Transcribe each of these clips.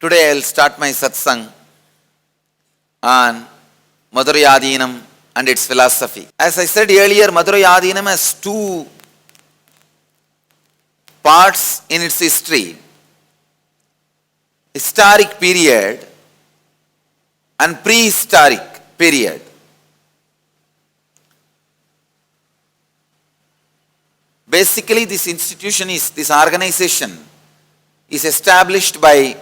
Today I will start my Satsang on Madurai and its philosophy. As I said earlier, Madurai has two parts in its history. Historic period and prehistoric period. Basically, this organization is established by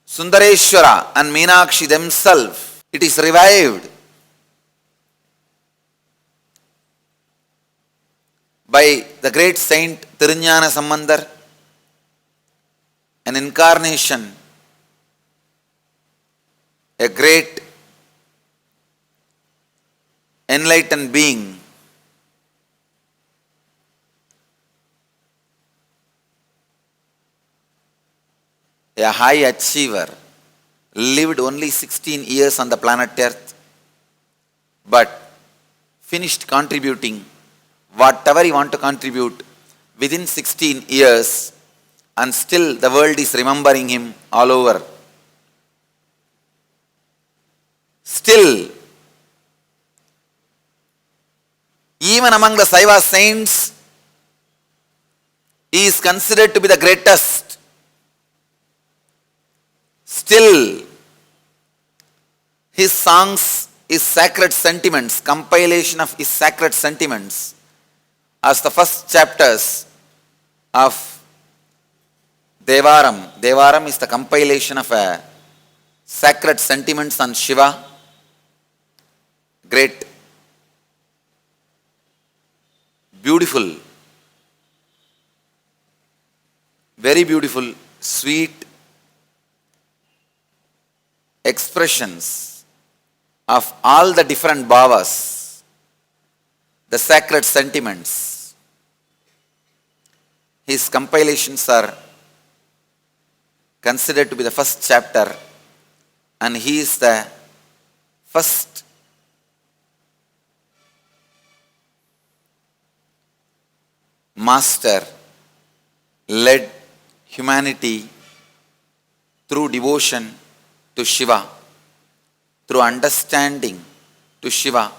Sundareshwara and Meenakshi themselves. It is revived by the great saint Thiruñana Sambandar, an incarnation, a great enlightened being, a high achiever, lived only 16 years on the planet Earth, but finished contributing whatever he want to contribute within 16 years, and still the world is remembering him all over. Still, even among the Saiva saints, he is considered to be the greatest. Still, his songs, his sacred sentiments, compilation of his sacred sentiments, as the first chapters of Devaram. Devaram is the compilation of sacred sentiments on Shiva. Great, beautiful, very beautiful, sweet expressions of all the different bhavas, the sacred sentiments. His compilations are considered to be the first chapter, and he is the first master led humanity through devotion to Shiva, through understanding to Shiva.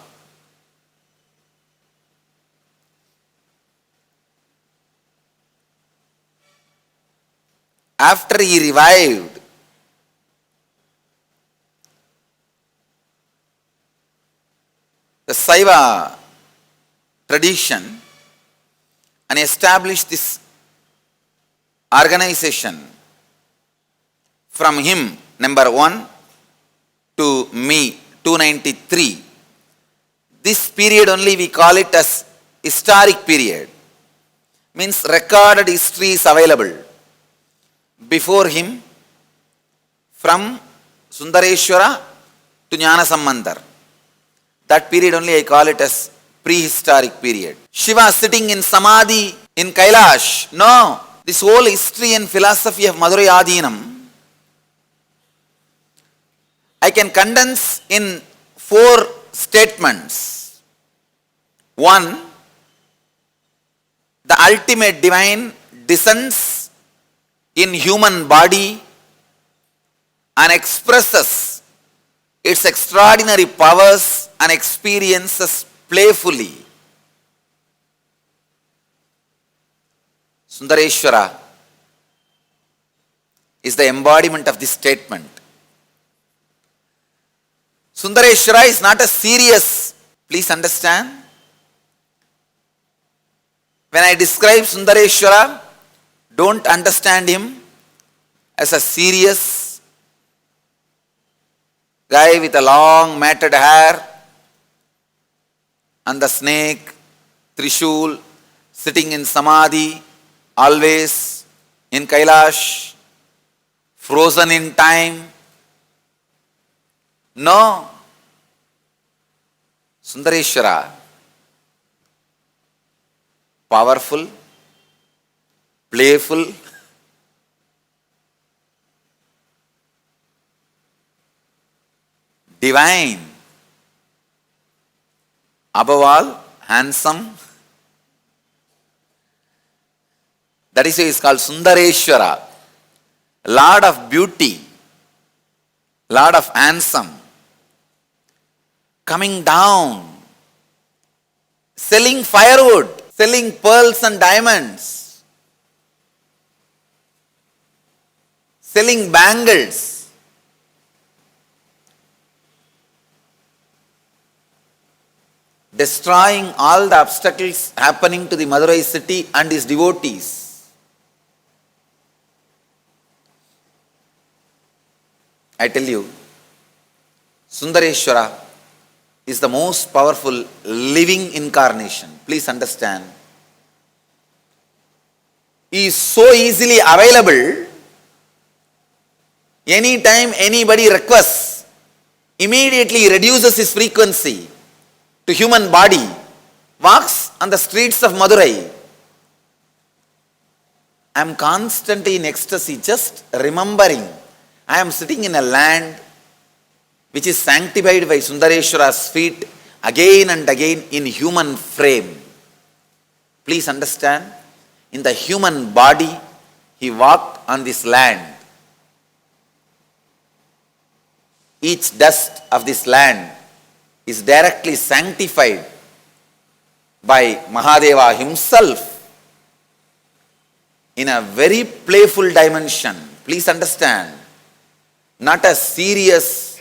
After he revived the Saiva tradition and established this organization, from him, number 1 to me, 293. This period only we call it as historic period. Means recorded history is available. Before him, from Sundareshwara to Jnana Sambandar. That period only I call it as prehistoric period. Shiva sitting in Samadhi in Kailash. No, this whole history and philosophy of Madurai I can condense in 4 statements. 1, the ultimate divine descends in human body and expresses its extraordinary powers and experiences playfully. Sundareshwara is the embodiment of this statement. Sundareshwara is not a serious, please understand. When I describe Sundareshwara, don't understand him as a serious guy with a long matted hair and the snake, Trishul, sitting in Samadhi, always in Kailash, frozen in time. No. Sundareshwara, powerful, playful, divine, above all, handsome, That is why he is called Sundareshwara, Lord of beauty, Lord of handsome, coming down, selling firewood, selling pearls and diamonds, selling bangles, destroying all the obstacles happening to the Madurai city and his devotees. I tell you, Sundareshwara is the most powerful living incarnation. Please understand. He is so easily available. Anytime anybody requests, immediately he reduces his frequency to human body, walks on the streets of Madurai. I am constantly in ecstasy, just remembering I am sitting in a land which is sanctified by Sundareshwara's feet again and again in human frame. Please understand, in the human body, he walked on this land. Each dust of this land is directly sanctified by Mahadeva himself in a very playful dimension. Please understand, not a serious,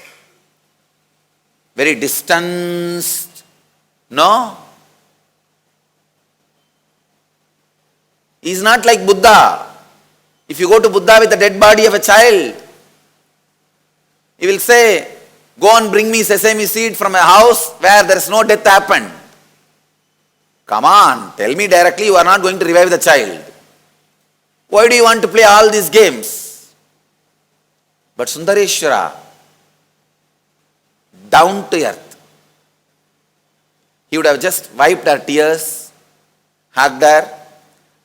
very distanced, no. He is not like Buddha. If you go to Buddha with the dead body of a child, he will say, go and bring me sesame seed from a house where there is no death happened. Come on, tell me directly you are not going to revive the child. Why do you want to play all these games? But Sundareshwara, down to earth, he would have just wiped her tears, hugged her,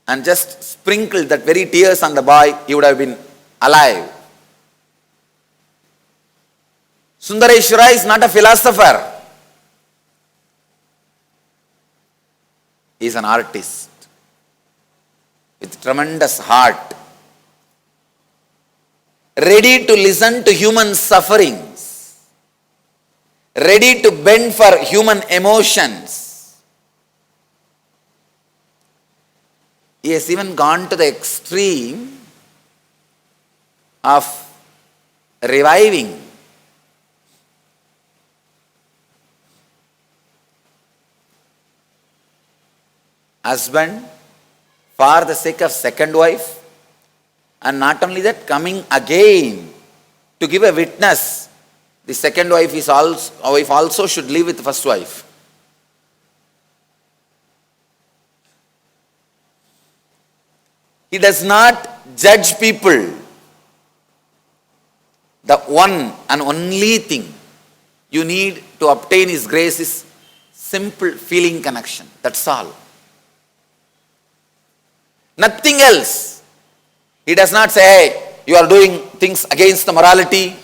and just sprinkled that very tears on the boy, he would have been alive. Sundareshwara is not a philosopher. He is an artist with tremendous heart, ready to listen to human sufferings, ready to bend for human emotions. He has even gone to the extreme of reviving husband for the sake of second wife, and not only that, coming again to give a witness. The second wife also should live with the first wife. He does not judge people. The one and only thing you need to obtain his grace is simple feeling connection. That's all. Nothing else. He does not say, hey, you are doing things against the morality,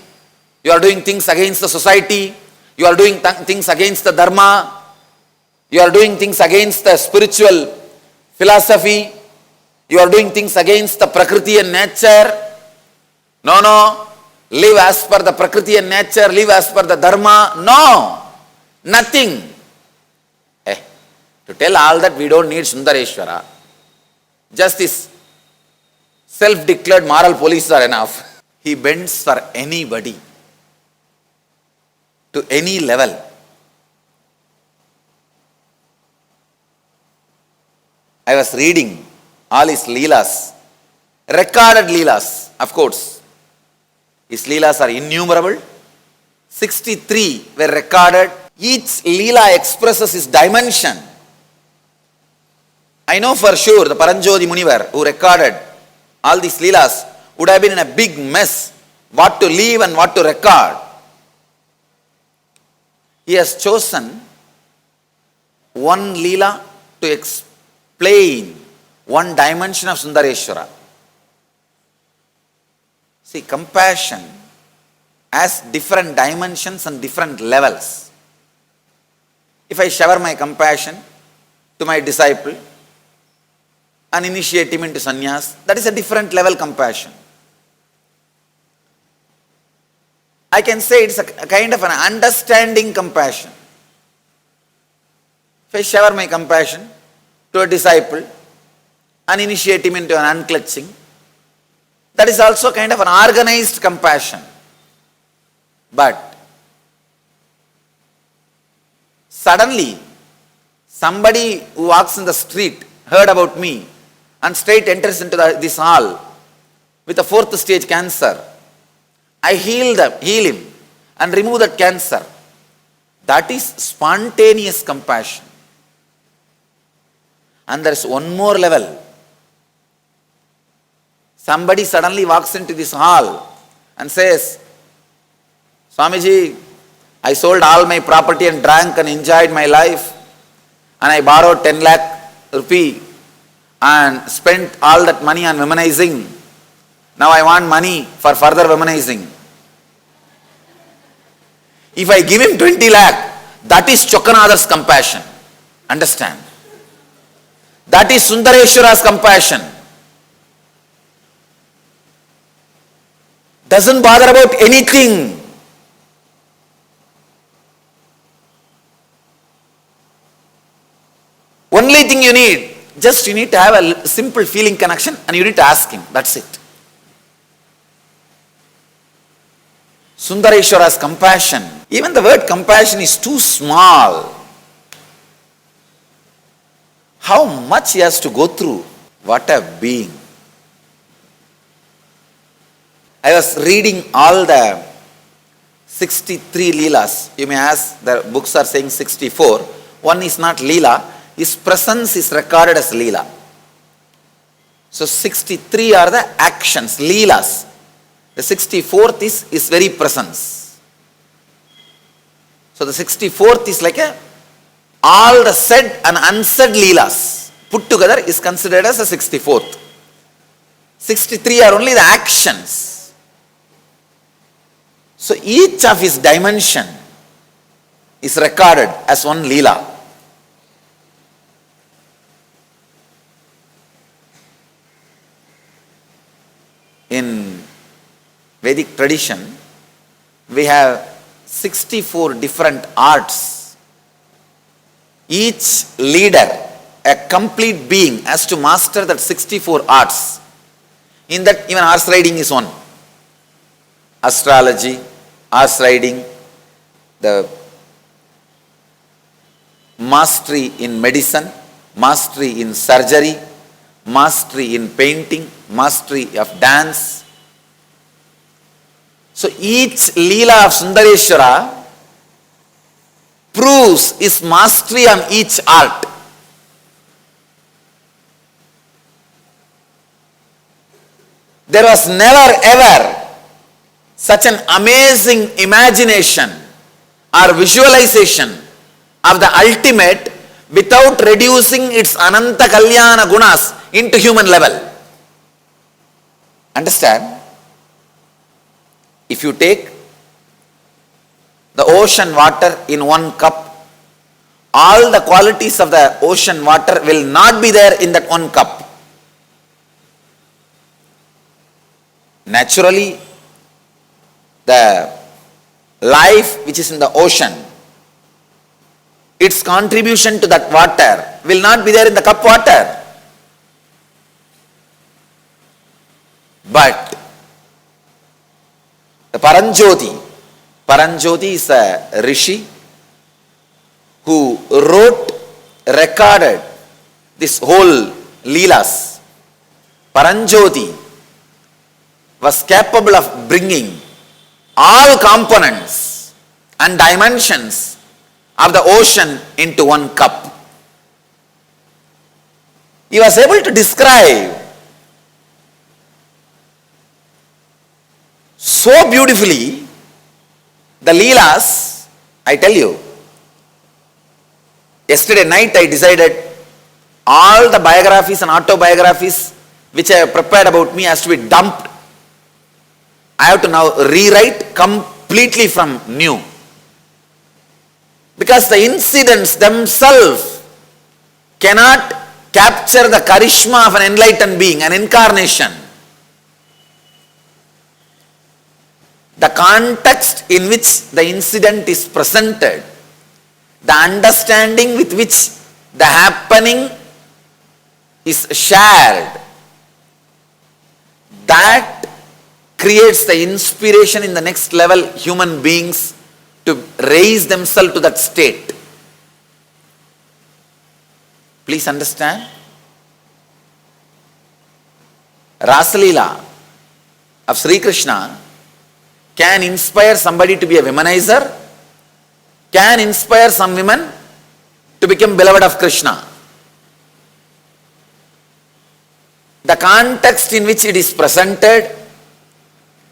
you are doing things against the society, you are doing things against the dharma, you are doing things against the spiritual philosophy, you are doing things against the prakriti and nature. No. Live as per the prakriti and nature, live as per the dharma. No. Nothing. To tell all that, we don't need Sundareshwara. Just this self-declared moral police are enough. He bends for anybody, to any level. I was reading all his leelas, recorded leelas, of course. His leelas are innumerable. 63 were recorded. Each leela expresses his dimension. I know for sure the Paranjodi Munivar who recorded all these leelas would have been in a big mess, what to leave and what to record. He has chosen one leela to explain one dimension of Sundareshwara. See, compassion has different dimensions and different levels. If I shower my compassion to my disciple, and initiate him into sannyas. That is a different level compassion. I can say it's a kind of an understanding compassion. If I shower my compassion to a disciple and initiate him into an unclutching, that is also kind of an organized compassion. But suddenly, somebody who walks in the street heard about me and straight enters into this hall with a 4th stage cancer. I heal him and remove that cancer. That is spontaneous compassion. And there is one more level. Somebody suddenly walks into this hall and says, Swamiji, I sold all my property and drank and enjoyed my life, and I borrowed 10 lakh rupee and spent all that money on womanizing. Now I want money for further womanizing. If I give him 20 lakh, that is Chokkanathar's compassion. Understand? That is Sundareshwara's compassion. Doesn't bother about anything. Only thing you need, just you need to have a simple feeling connection and you need to ask him. That's it. Sundareshwara's compassion. Even the word compassion is too small. How much he has to go through. What a being. I was reading all the 63 leelas. You may ask, the books are saying 64. One is not leela. His presence is recorded as leela. So 63 are the actions, leelas. The 64th is very presence. So the 64th is like all the said and unsaid leelas put together is considered as a 64th. 63 are only the actions. So each of his dimension is recorded as one leela. In Vedic tradition, we have 64 different arts. Each leader, a complete being, has to master that 64 arts. In that, even horse riding is one. Astrology, horse riding, the mastery in medicine, mastery in surgery, mastery in painting, mastery of dance. So each leela of Sundareshwara proves his mastery on each art. There was never ever such an amazing imagination or visualization of the ultimate without reducing its Ananta Kalyana Gunas into human level. Understand? If you take the ocean water in one cup, all the qualities of the ocean water will not be there in that one cup. Naturally, the life which is in the ocean, its contribution to that water will not be there in the cup water. But the Paranjoti is a rishi who recorded this whole leelas. Paranjoti was capable of bringing all components and dimensions of the ocean into one cup. He was able to describe so beautifully the leelas. I tell you, yesterday night I decided all the biographies and autobiographies which I have prepared about me has to be dumped. I have to now rewrite completely from new. Because the incidents themselves cannot capture the charisma of an enlightened being, an incarnation. The context in which the incident is presented, the understanding with which the happening is shared, that creates the inspiration in the next level human beings to raise themselves to that state. Please understand. Rasalila of Sri Krishna can inspire somebody to be a womanizer, can inspire some women to become beloved of Krishna. The context in which it is presented,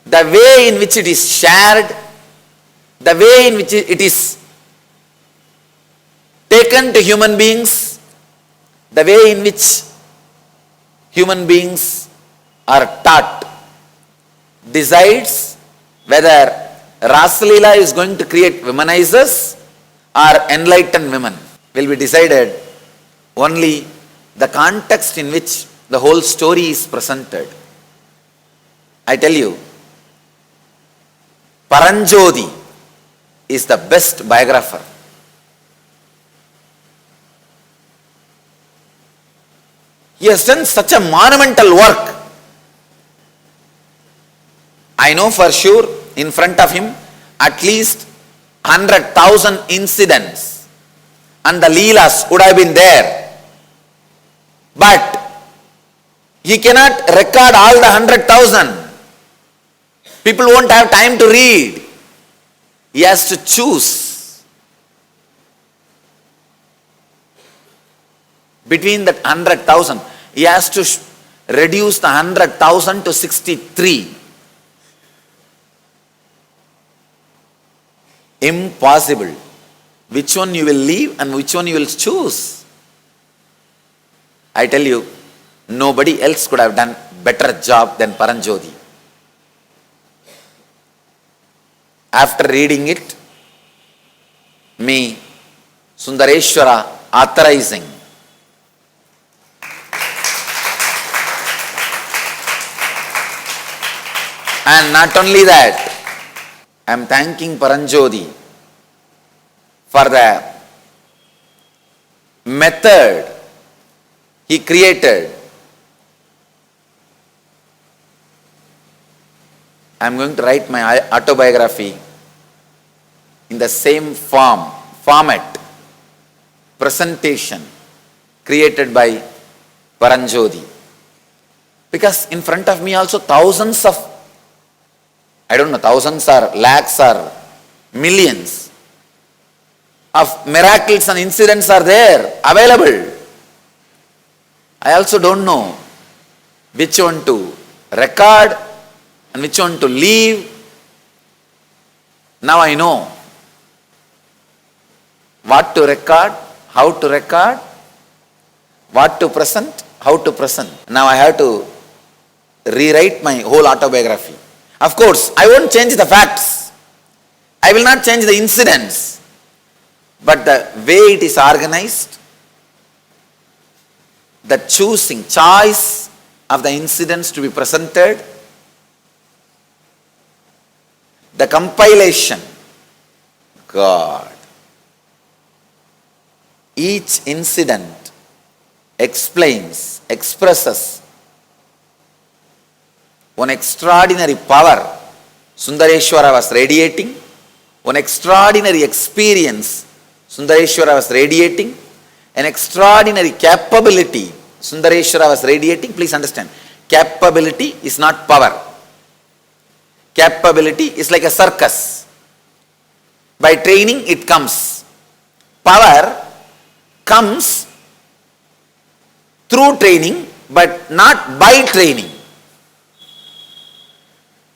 the way in which it is shared, the way in which it is taken to human beings, the way in which human beings are taught, decides whether Rasalila is going to create womanizers or enlightened women. Will be decided only the context in which the whole story is presented. I tell you, Paranjodi is the best biographer. He has done such a monumental work. I know for sure in front of him at least 100,000 incidents and the leelas would have been there. But he cannot record all the 100,000. People won't have time to read. He has to choose between that 100,000. He has to reduce the 100,000 to 63. Impossible. Which one you will leave and which one you will choose? I tell you, nobody else could have done better job than Paranjodi. After reading it, me, Sundareshwara, authorizing. And not only that, I am thanking Paranjodi for the method he created. I am going to write my autobiography in the same format, presentation created by Paranjodi. Because in front of me also thousands of, I don't know, thousands or lakhs or millions of miracles and incidents are there, available. I also don't know which one to record and which one to leave. Now I know what to record, how to record, what to present, how to present. Now I have to rewrite my whole autobiography. Of course, I won't change the facts. I will not change the incidents. But the way it is organized, the choice of the incidents to be presented, the compilation, God. Each incident explains, expresses one extraordinary power Sundareshwara was radiating, one extraordinary experience Sundareshwara was radiating, an extraordinary capability Sundareshwara was radiating. Please understand, capability is not power. Capability is like a circus. By training it comes. Power comes through training but not by training.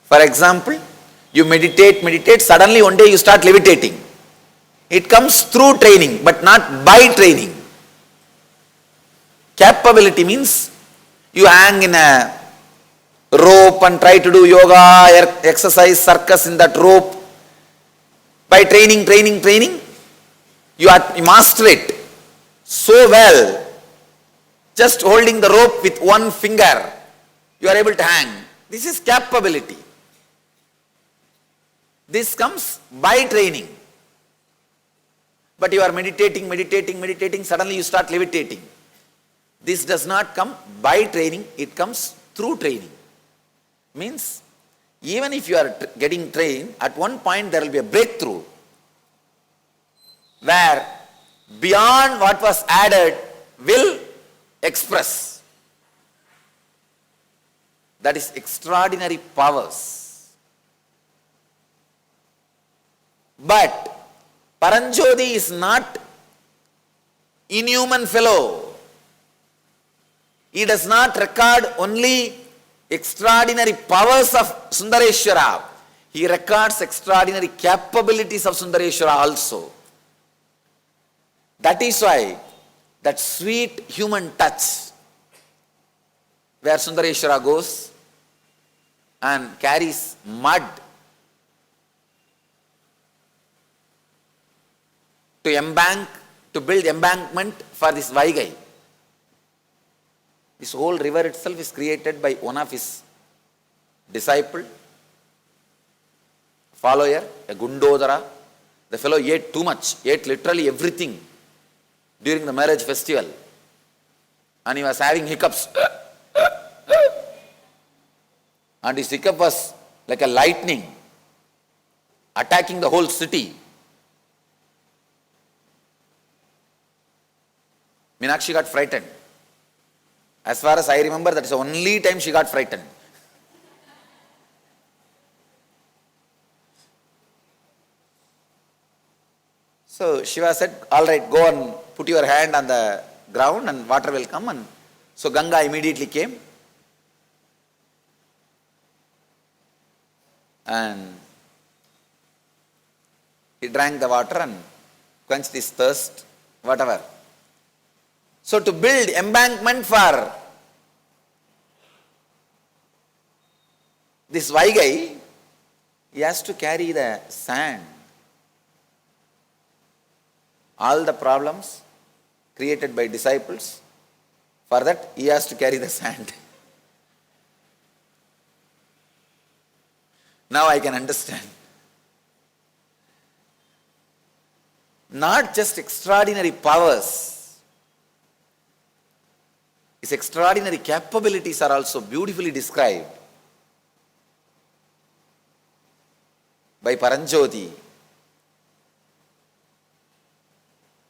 For example, you meditate, suddenly one day you start levitating. It comes through training but not by training. Capability means you hang in a rope and try to do yoga, exercise, circus in that rope. By training, you master it so well Just holding the rope with one finger, you are able to hang. This is capability. This comes by training. But you are meditating, suddenly you start levitating. This does not come by training, it comes through training. Means, even if you are getting trained, at one point there will be a breakthrough where beyond what was added will express. That is extraordinary powers. But Paranjyoti is not inhuman fellow. He does not record only extraordinary powers of Sundareshwara. He records extraordinary capabilities of Sundareshwara also. That is why that sweet human touch where Sundareshwara goes and carries mud to build embankment for this Vaigai. This whole river itself is created by one of his disciple, follower, a Gundodara. The fellow ate too much, ate literally everything during the marriage festival. And he was having hiccups. And his hiccup was like a lightning attacking the whole city. Meenakshi got frightened. As far as I remember, that is the only time she got frightened. So Shiva said, all right, go and put your hand on the ground and water will come. And so Ganga immediately came. And he drank the water and quenched his thirst, whatever. So to build embankment for this Vaigai, he has to carry the sand. All the problems created by disciples, for that he has to carry the sand. Now I can understand. Not just extraordinary powers, his extraordinary capabilities are also beautifully described by Paranjyoti.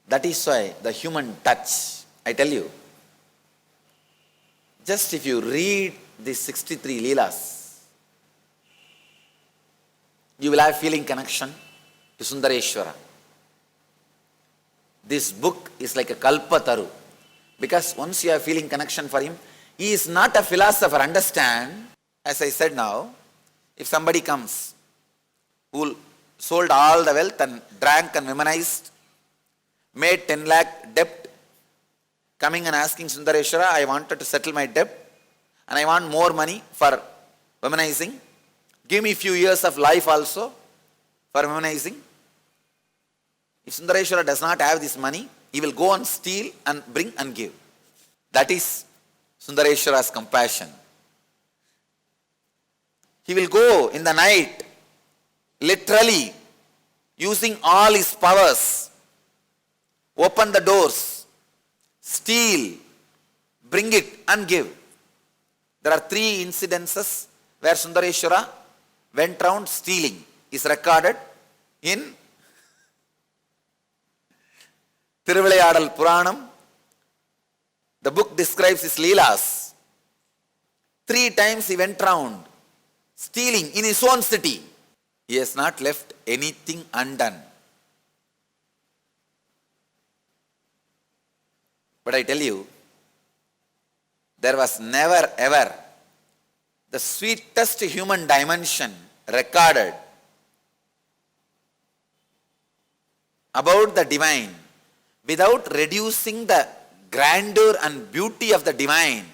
That is why the human touch, I tell you, just if you read these 63 leelas, you will have feeling connection to Sundareshwara. This book is like a kalpataru. Because once you have feeling connection for him, he is not a philosopher, understand? As I said now, if somebody comes who sold all the wealth and drank and womanized, made 10 lakh debt, coming and asking Sundareshwara, I wanted to settle my debt and I want more money for womanizing. Give me a few years of life also for womanizing. If Sundareshwara does not have this money, he will go and steal and bring and give. That is Sundareshwara's compassion. He will go in the night, literally using all his powers, open the doors, steal, bring it and give. There are 3 incidences where Sundareshwara went round stealing. Is recorded in Thiruvilayadal Puranam. The book describes his leelas. 3 times he went round stealing in his own city. He has not left anything undone. But I tell you, there was never ever the sweetest human dimension recorded about the divine without reducing the grandeur and beauty of the divine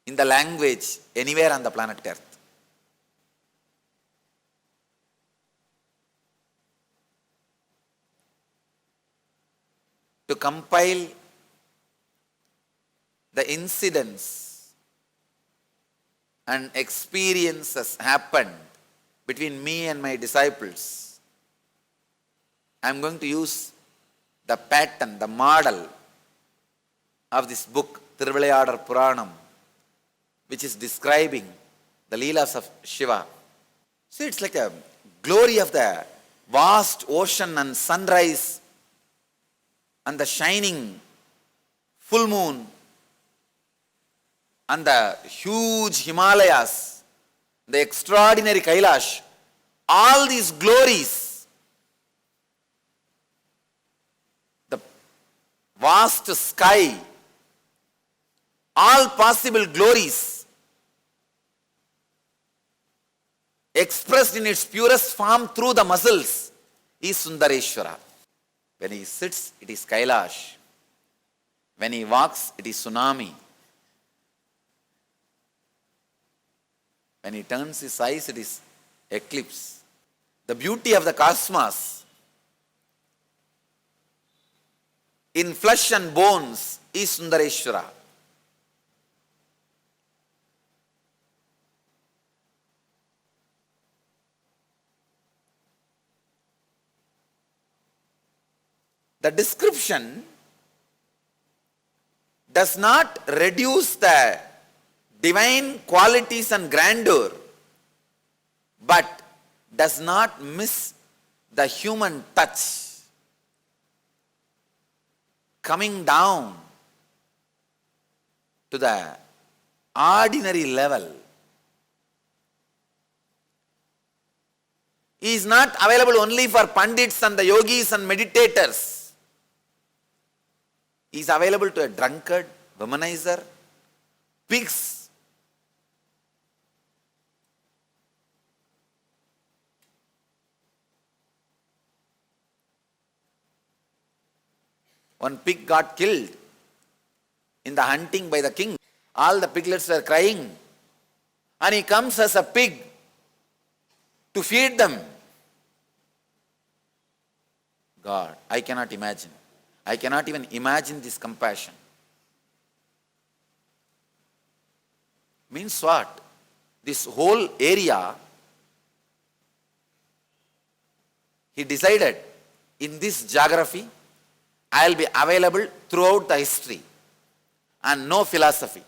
in the language anywhere on the planet Earth. To compile the incidents and experiences happened between me and my disciples, I am going to use the pattern, the model of this book, Thiruvilayadar Puranam, which is describing the leelas of Shiva. See, it's like a glory of the vast ocean and sunrise and the shining full moon and the huge Himalayas, the extraordinary Kailash, all these glories, the vast sky, all possible glories expressed in its purest form through the muscles is Sundareshwara. When he sits, it is Kailash. When he walks, it is tsunami. When he turns his eyes, it is eclipse. The beauty of the cosmos in flesh and bones is Sundareshwara. The description does not reduce the divine qualities and grandeur, but does not miss the human touch coming down to the ordinary level. He is not available only for pandits and the yogis and meditators. He is available to a drunkard, womanizer, pigs. One pig got killed in the hunting by the king. All the piglets were crying. And he comes as a pig to feed them. God, I cannot imagine. I cannot even imagine this compassion. Means what? This whole area, he decided, in this geography, I will be available throughout the history and no philosophy.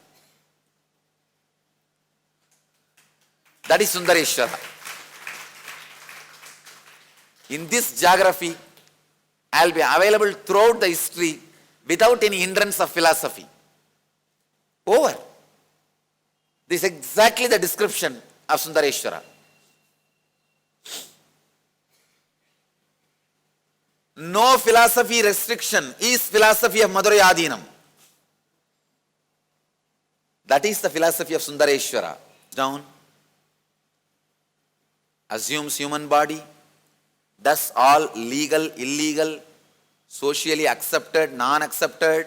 That is Sundareshwara. In this geography, I will be available throughout the history without any hindrance of philosophy. Over. This is exactly the description of Sundareshwara. No philosophy restriction is philosophy of Madurai Adinam. That is the philosophy of Sundareshwara. Down. Assumes human body. Does all legal, illegal, socially accepted, non-accepted,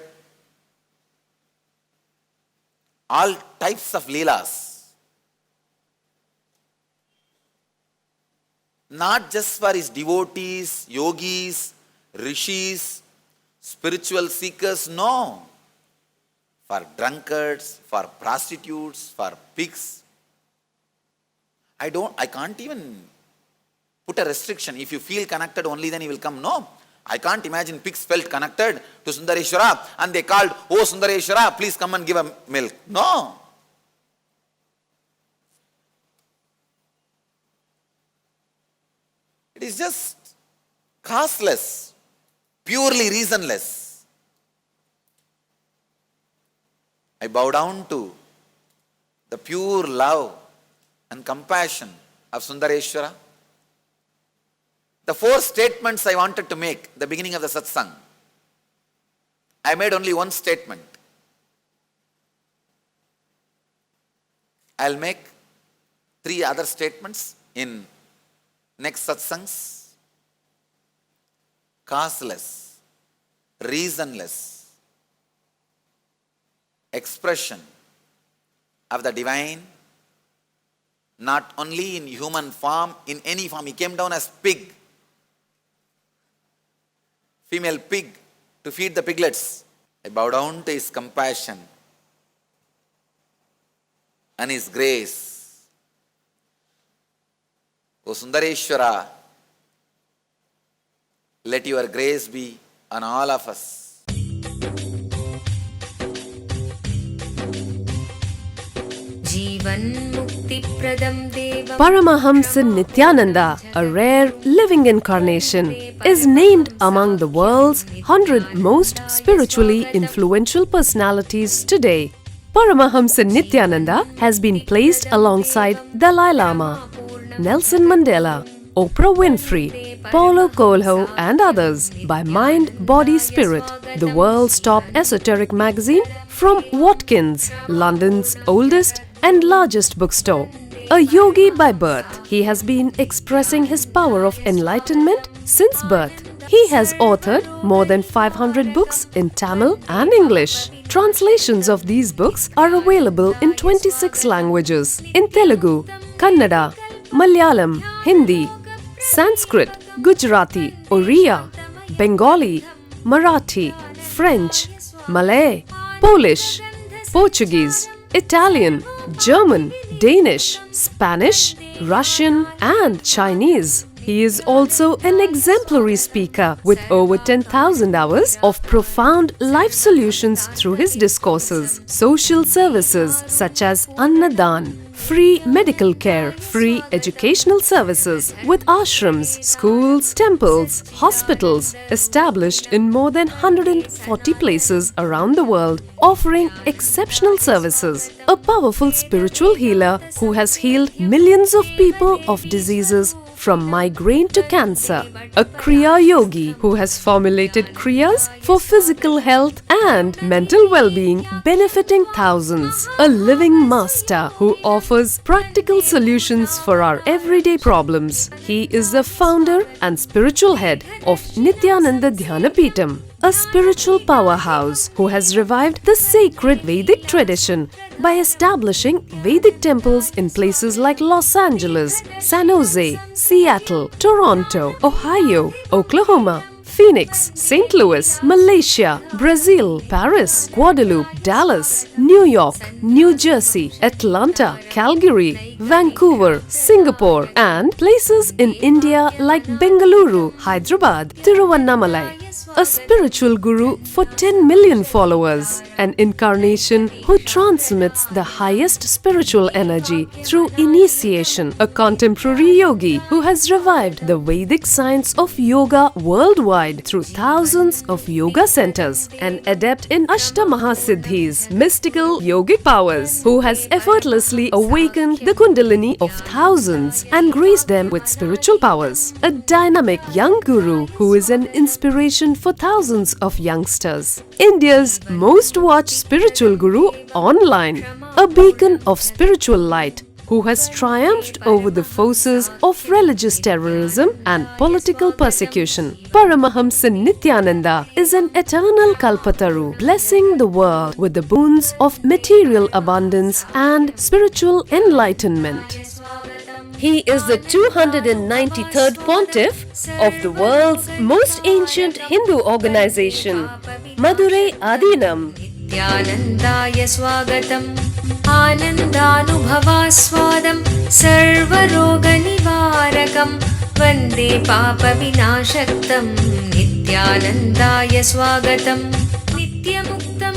all types of leelas. Not just for his devotees, yogis, rishis, spiritual seekers, no. For drunkards, for prostitutes, for pigs. I can't even put a restriction. If you feel connected, only then he will come. No. I can't imagine pigs felt connected to Sundareshwara and they called, "Oh Sundareshwara, please come and give a milk." No. It is just causeless, purely reasonless. I bow down to the pure love and compassion of Sundareshwara. The 4 statements I wanted to make, the beginning of the Satsang, I made only one statement. I'll make 3 other statements in next Satsangs. Causeless, reasonless expression of the divine, not only in human form, in any form. He came down as pig. Female pig to feed the piglets. I bow down to his compassion and His grace. O Sundareshwara, let your grace be on all of us. Paramahamsa Nithyananda, a rare living incarnation, is named among the world's 100 most spiritually influential personalities today. Paramahamsa Nithyananda has been placed alongside Dalai Lama, Nelson Mandela, Oprah Winfrey, Paulo Coelho and others by Mind, Body, Spirit, the world's top esoteric magazine from Watkins, London's oldest and largest bookstore. A yogi by birth, he has been expressing his power of enlightenment since birth. He has authored more than 500 books in Tamil and English. Translations of these books are available in 26 languages in Telugu, Kannada, Malayalam, Hindi, Sanskrit, Gujarati, Oriya, Bengali, Marathi, French, Malay, Polish, Portuguese, Italian, German, Danish, Spanish, Russian and Chinese. He is also an exemplary speaker with over 10,000 hours of profound life solutions through his discourses. Social services such as Annadan, free medical care, free educational services with ashrams, schools, temples, hospitals established in more than 140 places around the world, offering exceptional services. A powerful spiritual healer who has healed millions of people of diseases from migraine to cancer. A Kriya Yogi who has formulated Kriyas for physical health and mental well-being, benefiting thousands. A living master who offers practical solutions for our everyday problems. He is the founder and spiritual head of Nithyananda Dhyanapeetham, a spiritual powerhouse who has revived the sacred Vedic tradition by establishing Vedic temples in places like Los Angeles, San Jose, Seattle, Toronto, Ohio, Oklahoma, Phoenix, St. Louis, Malaysia, Brazil, Paris, Guadeloupe, Dallas, New York, New Jersey, Atlanta, Calgary, Vancouver, Singapore, and places in India like Bengaluru, Hyderabad, Tiruvannamalai. A spiritual guru for 10 million followers, an incarnation who transmits the highest spiritual energy through initiation, a contemporary yogi who has revived the Vedic science of yoga worldwide through thousands of yoga centers, an adept in Ashtamahasiddhis, mystical yogic powers, who has effortlessly awakened the Kundalini of thousands and graced them with spiritual powers, a dynamic young guru who is an inspiration for thousands of youngsters, India's most watched spiritual guru online, a beacon of spiritual light who has triumphed over the forces of religious terrorism and political persecution. Paramahamsa Nithyananda is an eternal Kalpataru, blessing the world with the boons of material abundance and spiritual enlightenment. He is the 293rd pontiff of the world's most ancient Hindu organization, Madurai Adinam. Nithyanandaya swagatam Anandanubhavaswadam Sarvaroga nivarakam Vande papa vinashaktam Nithyanandaya swagatam Nityamuktam